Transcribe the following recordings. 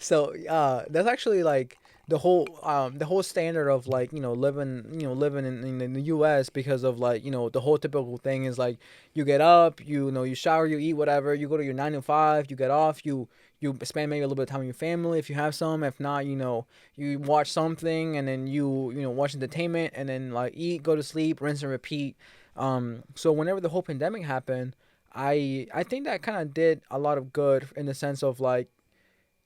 That's actually like the whole standard of like living in the U.S. because of like the whole typical thing is like you get up, you shower, you eat whatever, you go to your 9 to 5, you get off, you spend maybe a little bit of time with your family if you have some. If not, you watch something and then you watch entertainment and then like eat, go to sleep, rinse and repeat. So whenever the whole pandemic happened, I think that kind of did a lot of good in the sense of like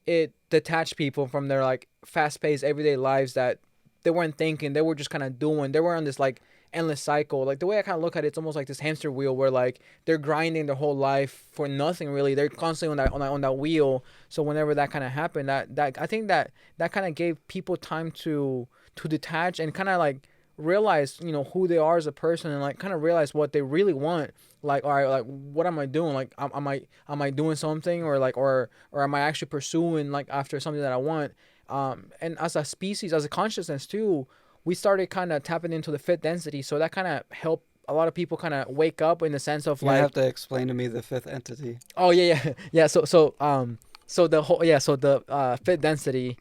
it detached people from their like fast-paced everyday lives that they weren't thinking, they were just kind of doing, they were on this like endless cycle. Like the way I kind of look at it, it's almost like this hamster wheel where like they're grinding their whole life for nothing really. They're constantly on that wheel. So whenever that kind of happened, that I think that kind of gave people time to detach and kind of like realize who they are as a person and like kind of realize what they really want. Like, all right, like what am I doing? Like am I doing something, or like or am I actually pursuing like after something that I want? And as a species, as a consciousness too, we started kind of tapping into the fifth density, so that kind of helped a lot of people kind of wake up in the sense of You have like, to explain to me the fifth entity. oh yeah, yeah, yeah. So the whole, yeah, so the fifth density,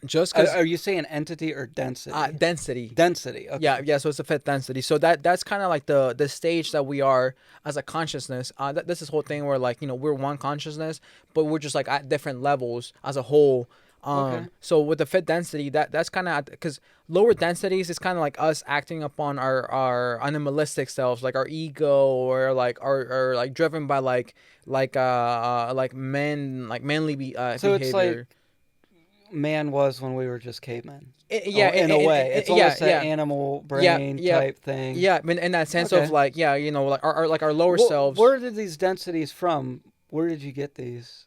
just because Are you saying entity or density? density. Density. Yeah, Okay. yeah. So it's a fifth density. So that's kind of like the stage that we are as a consciousness. This is whole thing where like we're one consciousness, but we're just like at different levels as a whole. Okay. So with the fifth density, that's kind of because lower densities is kind of like us acting upon our animalistic selves, like our ego, or like or like driven by like men, like manly So it's like behavior. man was when we were just cavemen. Yeah, Oh, in a way, it's yeah, almost an yeah. animal Yeah, brain yeah, type thing. yeah. In that sense of Okay. like, yeah, like our lower selves. Where did these densities from? Where did you get these?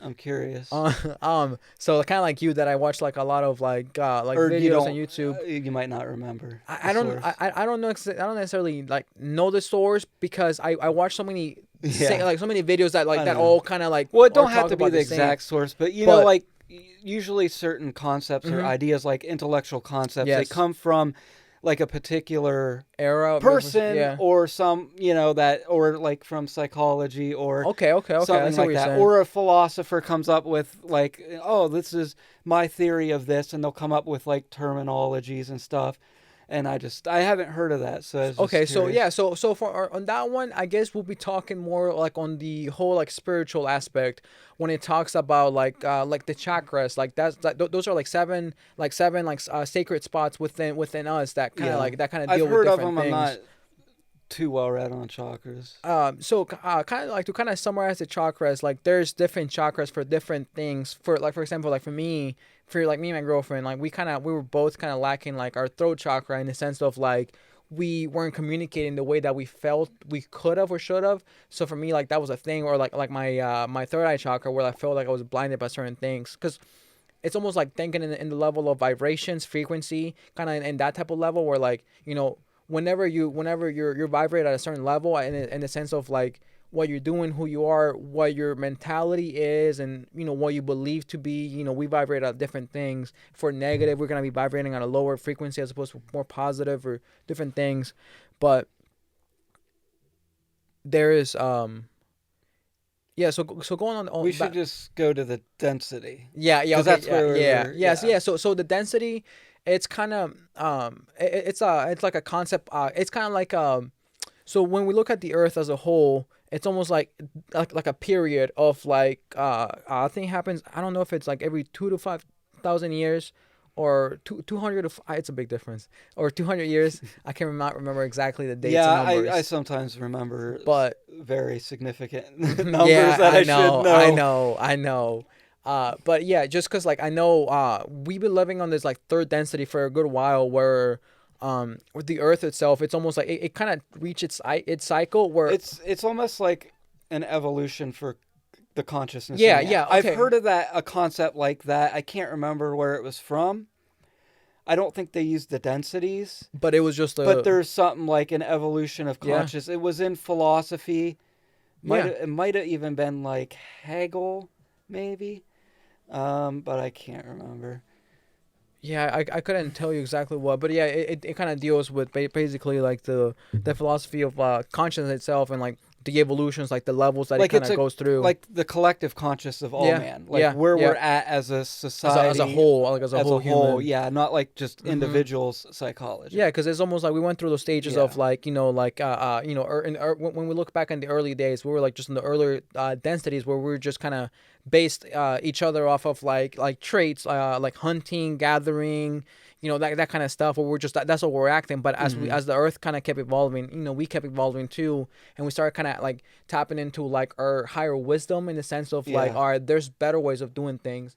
I'm curious. So kind of like you, that I watch like a lot of like Or you videos on don't? YouTube. You might not remember the I don't source. I don't know I don't necessarily like know the source because I watch so many Yeah, so many videos that like I that know. all kind of like Well, it or don't have talk to be about the the same. exact source, but But like usually certain concepts or mm-hmm, ideas, like intellectual concepts, they yes, come from like a particular era, person yeah. or some that, or like from psychology or Okay, okay, okay. I something see what like you're that, saying. or a philosopher comes up with like, oh, this is my theory of this, and they'll come up with like terminologies and stuff, and I haven't heard of that, so I was just Okay, so yeah, curious. so for on that one, I guess we'll be talking more like on the whole like spiritual aspect when it talks about like the chakras, like those are like seven sacred spots within us that kind of Yeah, like that kind of I've deal with heard of different them. I'm things. not too well read on chakras. Kind of like to kind of summarize the chakras, like there's different chakras for different things. For like for example, like for me, for like me and my girlfriend, like we were both kind of lacking like our throat chakra in the sense of like we weren't communicating the way that we felt we could have or should have. So for me, like that was a thing, or like my third eye chakra, where I felt like I was blinded by certain things, because it's almost like thinking in the level of vibrations, frequency, kind of in that type of level where like whenever you're vibrate at a certain level, in the sense of like what you're doing, who you are, what your mentality is, and what you believe to be. We vibrate at different things. For negative, we're gonna be vibrating at a lower frequency as opposed to more positive or different things. But there is yeah. So going We on should back. just go to the density Yeah, yeah, because okay, that's yeah, where we yeah, were. yeah. So Yeah. yeah, so the density, it's kind of it's like a concept. It's kind of like so when we look at the Earth as a whole, it's almost like a period of like I think it happens. I don't know if it's like every 2 to 5 thousand years, or 200 to it's a big difference, or 200 years. I can not remember exactly the dates Yeah, and I numbers, sometimes remember but very significant numbers yeah, that I should know. I know. But yeah, just cause like I know, we've been living on this like third density for a good while, where, with the Earth itself, it's almost like it kind of reached its cycle where, It's almost like an evolution for the consciousness of yeah, man. yeah, I've okay, heard of that, a concept like that. I can't remember where it was from. I don't think they used the densities, but it was just but a, there's something like an evolution of yeah, conscious. It was in philosophy. yeah, It might have even been like Hegel, maybe. But I can't remember. yeah. I couldn't tell you exactly what, but yeah, it kind of deals with basically like the philosophy of consciousness itself, and like the evolutions, like the levels that it Like kind it's of a goes through. like the collective conscious of all Yeah, man, like yeah, where we're yeah. at as a As a society, whole, like as a as whole a whole. human. Yeah, not like just Hmm. individuals' psychology. Yeah, because it's almost like we went through those stages Yeah. of like like when we look back in the early days, we were like just in the earlier densities where we were just kind of based each other off of like traits, like hunting, gathering, that kind of stuff. Where we're just that's what we're acting. But Hmm. as the Earth kind of kept evolving, we kept evolving too, and we started kind of like tapping into like our higher wisdom in the sense of like, Yeah. all right, there's better ways of doing things.